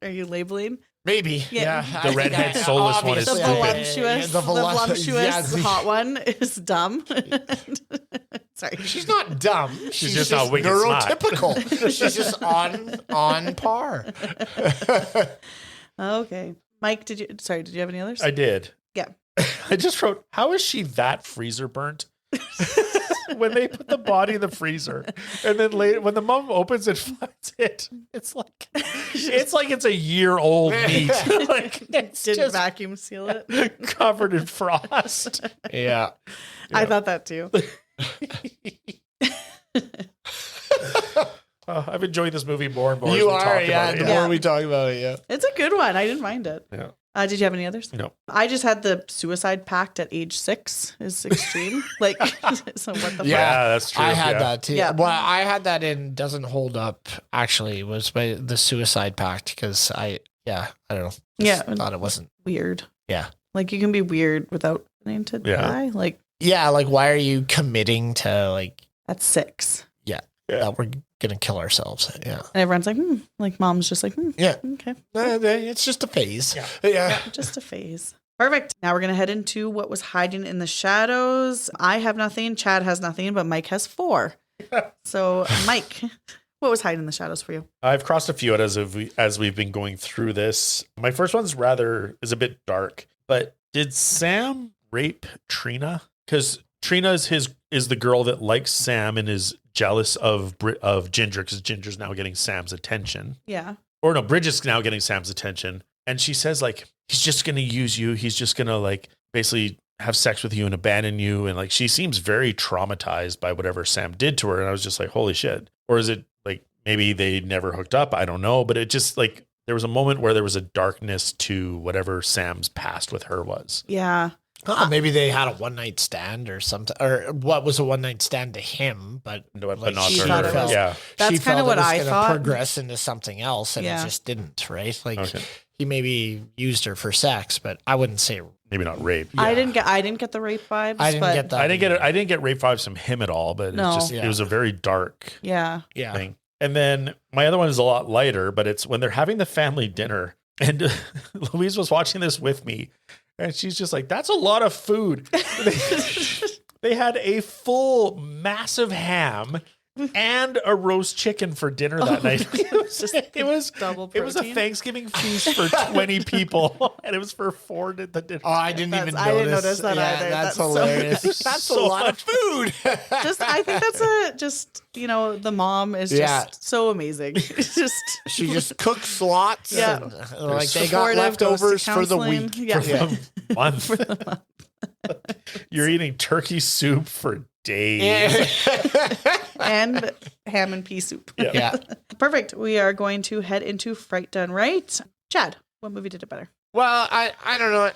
Are you labeling? maybe. Yeah. The redhead soulless one is The stupid. voluptuous, the voluptuous hot one is dumb. Sorry. She's not dumb. She's just not wicked smart. neurotypical. She's just on par. Okay. Mike, did you have any others? I did. Yeah. I just wrote, how is she that freezer burnt? When they put the body in the freezer, and then later when the mom opens and finds it, it's like it's a year-old meat. Like it's Didn't just vacuum seal it. covered in frost. Yeah. I thought that too. I've enjoyed this movie more and more. You as we are, talk yeah. about The it. more we talk about it, yeah. It's a good one. I didn't mind it. Yeah. Did you have any others? No. I just had the suicide pact at age 6 is extreme. Like, so what the Yeah, that's true. I had yeah. that too. Yeah. Well, I had that in Doesn't Hold Up, actually, was by the Suicide Pact because I don't know. Yeah. Thought it wasn't. weird? Yeah. Like, you can be weird without wanting to Yeah. die. Like, Yeah. Like, why are you committing to, like, at 6. that we're going to kill ourselves? Yeah. And everyone's like, mom's just like, Yeah. okay. It's just a phase. Yeah. Just a phase. Perfect. Now we're going to head into what was hiding in the shadows. I have nothing. Chad has nothing, but Mike has 4. So, Mike, what was hiding in the shadows for you? I've crossed a few out as we've been going through this. My first one's is a bit dark, but did Sam rape Trina? Because Trina is the girl that likes Sam and is jealous of Ginger because Ginger's now getting Sam's attention. Yeah. Or no, Bridget's now getting Sam's attention. And she says, like, he's just going to use you. He's just going to, like, basically have sex with you and abandon you. And, like, she seems very traumatized by whatever Sam did to her. And I was just like, holy shit. Or is it, like, maybe they never hooked up? I don't know. But it just, like, there was a moment where there was a darkness to whatever Sam's past with her was. Yeah. Maybe they had a one night stand or something, or what was a one night stand to him, but But like, not she to thought her. it was- Yeah. That's she kinda felt what it was I gonna thought. progress into something else, and Yeah. it just didn't. Right? Like Okay. he maybe used her for sex, but I wouldn't say. Maybe not rape. I didn't get the rape vibes. I didn't but get that. I didn't get rape vibes from him at all, but No. it was a very dark Yeah. Yeah. thing. And then my other one is a lot lighter, but it's when they're having the family dinner, and Louise was watching this with me, and she's just like, "That's a lot of food." They had a full, massive ham and a roast chicken for dinner that night. It was double It was a protein. Thanksgiving feast for 20 people, and it was for 4 at the dinner. Oh, I didn't even notice. I didn't notice that Yeah, either. That's That's so- hilarious. That's so a lot of food. I think that's the mom is Yeah. just so amazing. It's just She just cooks lots. Yeah. And, like they got supportive, goes to leftovers for the counseling. week. Yeah. For the month. You're eating turkey soup for days. and ham and pea soup. Yeah. Perfect. We are going to head into Fright Done Right. Chad, what movie did it better? Well, I don't know.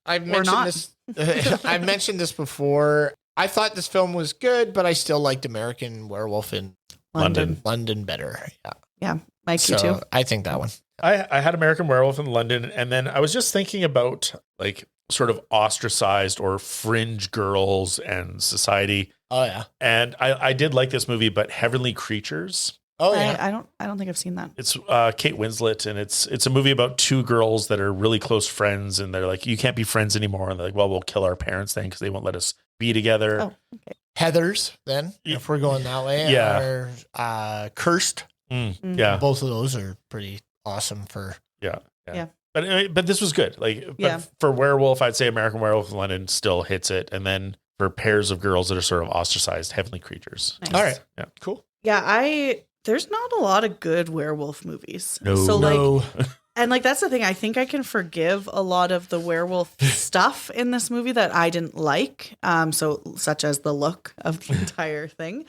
I've mentioned not. this. I've mentioned this before. I thought this film was good, but I still liked American Werewolf in London. London better. Yeah. Yeah. Mike, you So too. I think that one. I had American Werewolf in London, and then I was just thinking about like sort of ostracized or fringe girls and society. Oh yeah. And I did like this movie, but Heavenly Creatures. Oh yeah. I don't think I've seen that. It's Kate Winslet, and it's a movie about 2 girls that are really close friends, and they're like, you can't be friends anymore. And they're like, well, we'll kill our parents then because they won't let us be together. Oh, okay. Heathers. Then if we're going that way. Yeah. Or, Cursed. Yeah. Both of those are pretty awesome for. Yeah. Yeah. But this was good. Like, Yeah. but for Werewolf, I'd say American Werewolf in London still hits it. And then for pairs of girls that are sort of ostracized, Heavenly Creatures. Nice. All right. Yeah. Cool. Yeah, there's not a lot of good werewolf movies. No. So like No. And like that's the thing. I think I can forgive a lot of the werewolf stuff in this movie that I didn't like. So such as the look of the entire thing.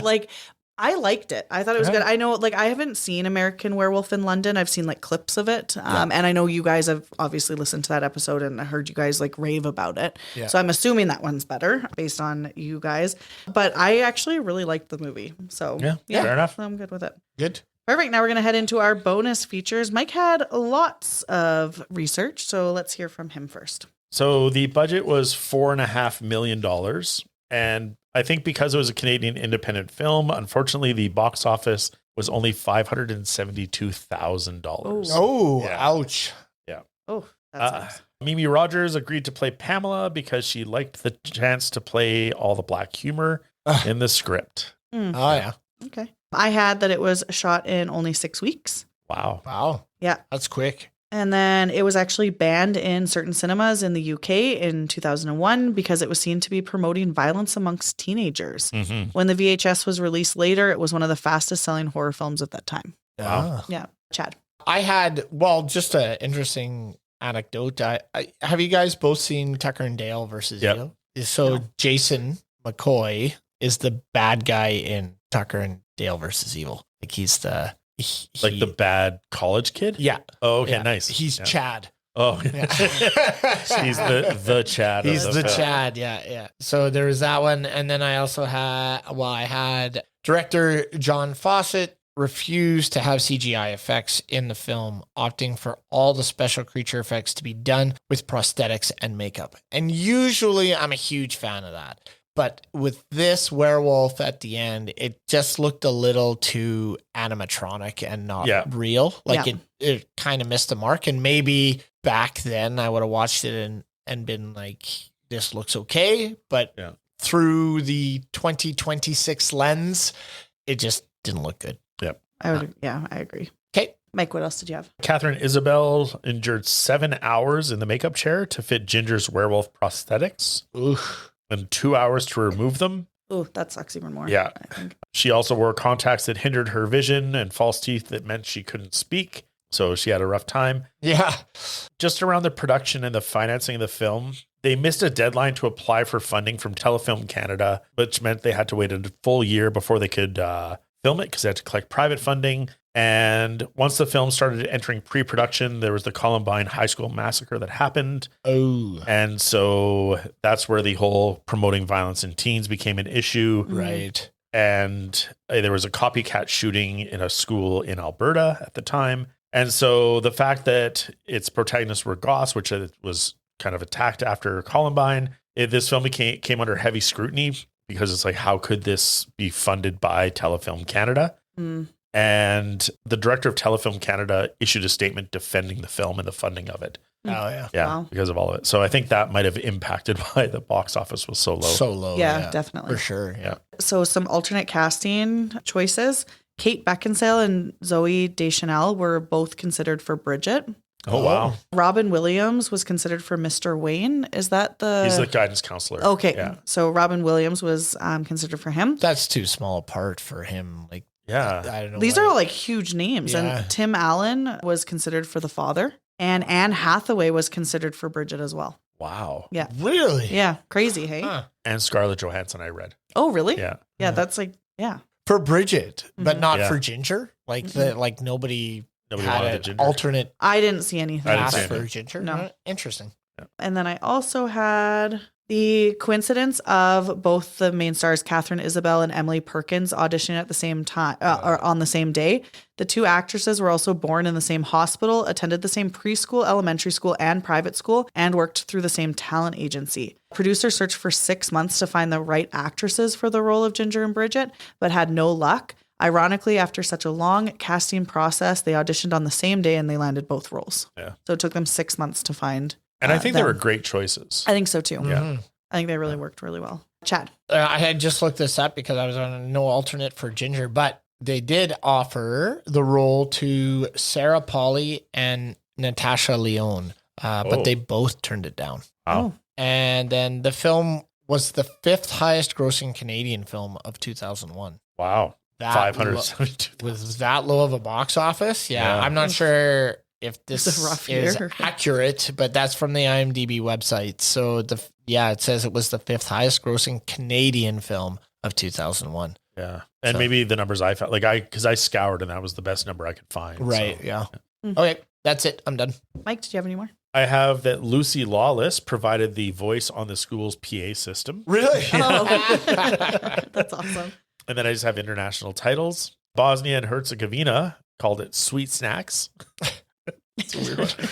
Like I liked it. I thought it was good. I know, like, I haven't seen American Werewolf in London. I've seen like clips of it. And I know you guys have obviously listened to that episode and I heard you guys like rave about it. Yeah. So I'm assuming that one's better based on you guys. But I actually really liked the movie. So yeah, fair enough. I'm good with it. Good. Perfect. Now we're going to head into our bonus features. Mike had lots of research. So let's hear from him first. So the budget was $4.5 million. And I think because it was a Canadian independent film, unfortunately, the box office was only $572,000. Oh, ouch. Yeah. Oh, that sucks. Mimi Rogers agreed to play Pamela because she liked the chance to play all the black humor in the script. Oh, yeah. Okay. I had that it was shot in only 6 weeks. Wow. Yeah. That's quick. And then it was actually banned in certain cinemas in the UK in 2001 because it was seen to be promoting violence amongst teenagers. Mm-hmm. When the VHS was released later, it was one of the fastest selling horror films at that time. Wow. Yeah. Chad. I had, just an interesting anecdote. Have you guys both seen Tucker and Dale versus Evil? So Jason McCoy is the bad guy in Tucker and Dale versus Evil. Like he's the... like the bad college kid? Yeah. Oh, okay, yeah. nice. He's Chad. Oh, yeah. He's the Chad. He's the film. Chad. Yeah. So there was that one. And then I also had, director John Fawcett refused to have CGI effects in the film, opting for all the special creature effects to be done with prosthetics and makeup. And usually I'm a huge fan of that. But with this werewolf at the end, it just looked a little too animatronic and not real. Like it kind of missed the mark. And maybe back then I would have watched it and been like, this looks okay. But through the 2026 lens, it just didn't look good. Yep. I agree. Okay. Mike, what else did you have? Catherine Isabel endured 7 hours in the makeup chair to fit Ginger's werewolf prosthetics. Oof. And 2 hours to remove them. Oh, that sucks even more. Yeah. I think. She also wore contacts that hindered her vision and false teeth that meant she couldn't speak. So she had a rough time. Yeah. Just around the production and the financing of the film, they missed a deadline to apply for funding from Telefilm Canada, which meant they had to wait a full year before they could film it because they had to collect private funding. And once the film started entering pre-production, there was the Columbine High School massacre that happened. Oh. And so that's where the whole promoting violence in teens became an issue. Right. And there was a copycat shooting in a school in Alberta at the time. And so the fact that its protagonists were goths, which was kind of attacked after Columbine, this film came under heavy scrutiny because it's like, how could this be funded by Telefilm Canada? Mm. And the director of Telefilm Canada issued a statement defending the film and the funding of it. Oh, yeah. Yeah, Wow. because of all of it. So I think that might have impacted why the box office was so low. So low. Yeah, definitely. For sure. Yeah. So some alternate casting choices. Kate Beckinsale and Zoe Deschanel were both considered for Bridget. Oh, wow. Robin Williams was considered for Mr. Wayne. Is that He's the guidance counselor. Okay. Yeah. So Robin Williams was considered for him. That's too small a part for him. Like, Yeah. I don't know. These are all like huge names. Yeah. And Tim Allen was considered for the father. And Anne Hathaway was considered for Bridget as well. Wow. Yeah. Really? Yeah. Crazy, hey? Huh. And Scarlett Johansson, I read. Oh, really? Yeah. Yeah, that's like, yeah. For Bridget, but not Yeah. for Ginger. Like nobody Nobody had wanted an Ginger. alternate I didn't see anything. I didn't cast see for anything. Ginger. No. Interesting. And then I also had the coincidence of both the main stars, Catherine Isabel and Emily Perkins, auditioning at the same time or on the same day. The two actresses were also born in the same hospital, attended the same preschool, elementary school, and private school, and worked through the same talent agency. Producers searched for 6 months to find the right actresses for the role of Ginger and Bridget, but had no luck. Ironically, after such a long casting process, they auditioned on the same day and they landed both roles. Yeah. So it took them 6 months to find. And I think they them. were great choices. I think so too. Yeah. I think they really worked really well. Chad. I had just looked this up because I was on no alternate for Ginger, but they did offer the role to Sarah Polley and Natasha Lyonne, but they both turned it down. Wow. And then the film was the 5th highest grossing Canadian film of 2001. Wow. that 572. was that low of a box office. Yeah. Yeah. I'm not sure if this It's a rough is year. accurate, but that's from the IMDb website. So it says it was the 5th highest grossing Canadian film of 2001. Yeah. And So- maybe the numbers I found, because I scoured and that was the best number I could find. Right. So. Yeah. Mm. Okay. That's it. I'm done. Mike, did you have any more? I have that Lucy Lawless provided the voice on the school's PA system. Really? Oh. That's awesome. And then I just have international titles. Bosnia and Herzegovina called it Sweet Snacks. That's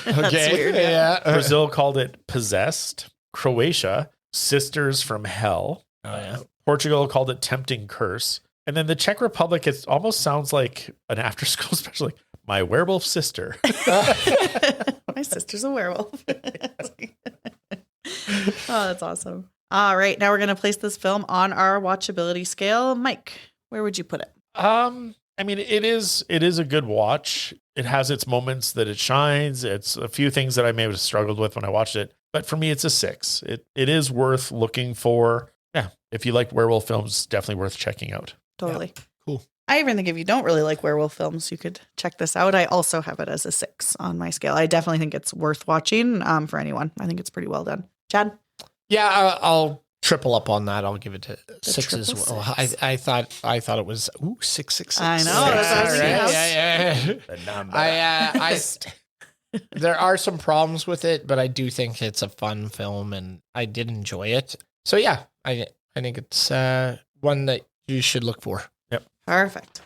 Okay. weird. Yeah. Brazil called it Possessed. Croatia, Sisters from Hell. Oh, yeah. Portugal called it Tempting Curse. And then the Czech Republic, it almost sounds like an after school special, like My Werewolf Sister. My sister's a werewolf. Oh, that's awesome. All right. Now we're going to place this film on our watchability scale. Mike, where would you put it? I mean, it is a good watch. It has its moments that it shines. It's a few things that I may have struggled with when I watched it. But for me, it's a 6. It is worth looking for. Yeah. If you like werewolf films, definitely worth checking out. Totally. Cool. I even think if you don't really like werewolf films, you could check this out. I also have it as a 6 on my scale. I definitely think it's worth watching for anyone. I think it's pretty well done. Chad? Yeah. I'll triple up on that. I'll give it a 6 as triple well. six. I thought it was 666. I know, that's what I was thinking. Yeah. The number. I there are some problems with it, but I do think it's a fun film and I did enjoy it. So yeah, I think it's one that you should look for. Perfect.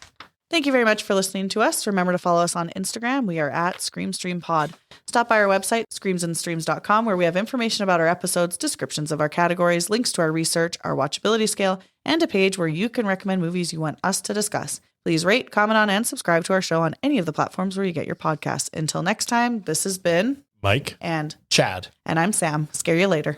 Thank you very much for listening to us. Remember to follow us on Instagram. We are at ScreamStreamPod. Stop by our website, screamsandstreams.com, where we have information about our episodes, descriptions of our categories, links to our research, our watchability scale, and a page where you can recommend movies you want us to discuss. Please rate, comment on, and subscribe to our show on any of the platforms where you get your podcasts. Until next time, this has been Mike? and Chad. I'm Sam. Scare you later.